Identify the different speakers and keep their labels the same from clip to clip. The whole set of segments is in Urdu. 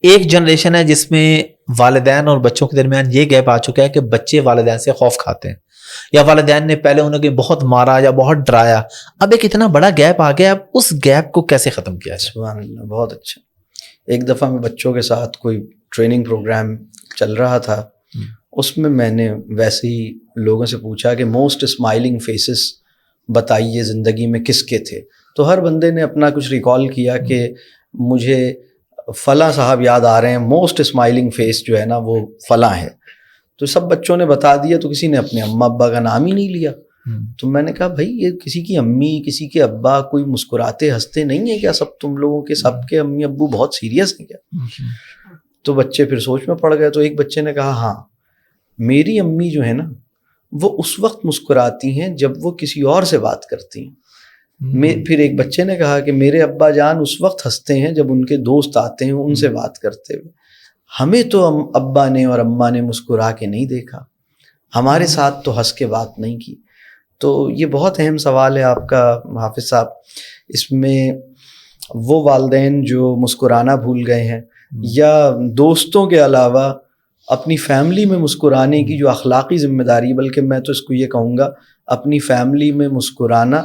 Speaker 1: ایک جنریشن ہے جس میں والدین اور بچوں کے درمیان یہ گیپ آ چکا ہے کہ بچے والدین سے خوف کھاتے ہیں, یا والدین نے پہلے انہیں بہت مارا یا بہت ڈرایا. اب ایک اتنا بڑا گیپ آ گیا, اب اس گیپ کو کیسے ختم کیا جائے؟
Speaker 2: سبحان اللہ, بہت اچھا. ایک دفعہ میں بچوں کے ساتھ کوئی ٹریننگ پروگرام چل رہا تھا, اس میں نے ویسے ہی لوگوں سے پوچھا کہ موسٹ اسمائلنگ فیسز بتائیے زندگی میں کس کے تھے. تو ہر بندے نے اپنا کچھ ریکال کیا کہ مجھے فلاں صاحب یاد آ رہے ہیں, موسٹ اسمائلنگ فیس جو ہے نا وہ فلاں ہے. تو سب بچوں نے بتا دیا, تو کسی نے اپنے اماں ابا کا نام ہی نہیں لیا. تو میں نے کہا بھائی یہ کسی کی امی کسی کے ابا کوئی مسکراتے ہنستے نہیں ہیں کیا؟ سب تم لوگوں کے سب کے امی ابو بہت سیریس ہیں کیا؟ تو بچے پھر سوچ میں پڑ گئے. تو ایک بچے نے کہا ہاں میری امی جو ہے نا وہ اس وقت مسکراتی ہیں جب وہ کسی اور سے بات کرتی ہیں. پھر ایک بچے نے کہا کہ میرے ابا جان اس وقت ہنستے ہیں جب ان کے دوست آتے ہیں ان سے بات کرتے ہوئے. ہمیں تو ابا نے اور اماں نے مسکرا کے نہیں دیکھا, ہمارے ساتھ تو ہنس کے بات نہیں کی. تو یہ بہت اہم سوال ہے آپ کا حافظ صاحب. اس میں وہ والدین جو مسکرانا بھول گئے ہیں, یا دوستوں کے علاوہ اپنی فیملی میں مسکرانے کی جو اخلاقی ذمہ داری, بلکہ میں تو اس کو یہ کہوں گا اپنی فیملی میں مسکرانا,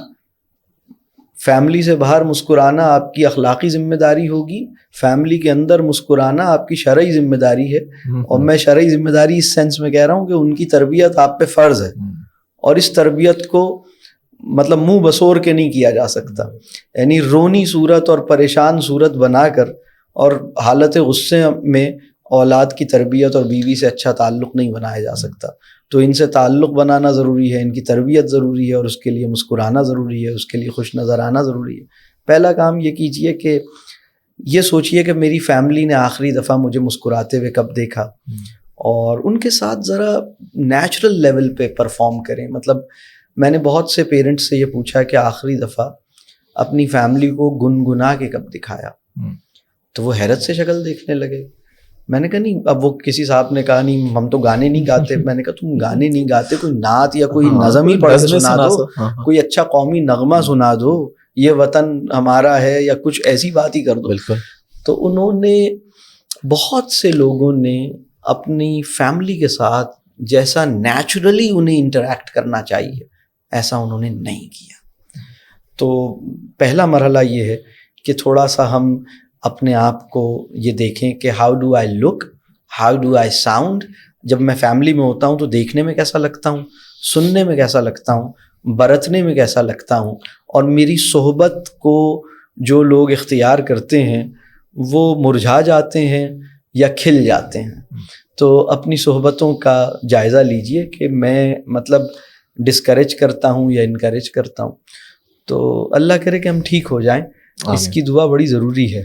Speaker 2: فیملی سے باہر مسکرانا آپ کی اخلاقی ذمہ داری ہوگی, فیملی کے اندر مسکرانا آپ کی شرعی ذمہ داری ہے. اور میں شرعی ذمہ داری اس سینس میں کہہ رہا ہوں کہ ان کی تربیت آپ پہ فرض ہے, اور اس تربیت کو مطلب منہ بسور کے نہیں کیا جا سکتا. یعنی رونی صورت اور پریشان صورت بنا کر اور حالت غصے میں اولاد کی تربیت اور بیوی سے اچھا تعلق نہیں بنایا جا سکتا. تو ان سے تعلق بنانا ضروری ہے, ان کی تربیت ضروری ہے, اور اس کے لیے مسکرانا ضروری ہے, اس کے لیے خوش نظر آنا ضروری ہے. پہلا کام یہ کیجئے کہ یہ سوچئے کہ میری فیملی نے آخری دفعہ مجھے مسکراتے ہوئے کب دیکھا, اور ان کے ساتھ ذرا نیچرل لیول پہ پرفارم کریں. مطلب میں نے بہت سے پیرنٹس سے یہ پوچھا کہ آخری دفعہ اپنی فیملی کو گنگنا کے کب دکھایا, تو وہ حیرت سے شکل دیکھنے لگے. میں نے کہا نہیں, اب وہ کسی صاحب نے کہا نہیں ہم تو گانے نہیں گاتے. میں نے کہا تم گانے نہیں گاتے, کوئی نعت یا کوئی نظم ہی پڑھ کے سنا دو, کوئی اچھا قومی نغمہ سنا دو, یہ وطن ہمارا ہے, یا کچھ ایسی بات ہی کر دو. تو انہوں نے, بہت سے لوگوں نے اپنی فیملی کے ساتھ جیسا نیچرلی انہیں انٹریکٹ کرنا چاہیے ایسا انہوں نے نہیں کیا. تو پہلا مرحلہ یہ ہے کہ تھوڑا سا ہم اپنے آپ کو یہ دیکھیں کہ how do I look, how do I sound. جب میں فیملی میں ہوتا ہوں تو دیکھنے میں کیسا لگتا ہوں, سننے میں کیسا لگتا ہوں, برتنے میں کیسا لگتا ہوں, اور میری صحبت کو جو لوگ اختیار کرتے ہیں وہ مرجھا جاتے ہیں یا کھل جاتے ہیں. تو اپنی صحبتوں کا جائزہ لیجئے کہ میں مطلب ڈسکریج کرتا ہوں یا انکریج کرتا ہوں. تو اللہ کرے کہ ہم ٹھیک ہو جائیں, اس کی دعا بڑی ضروری ہے.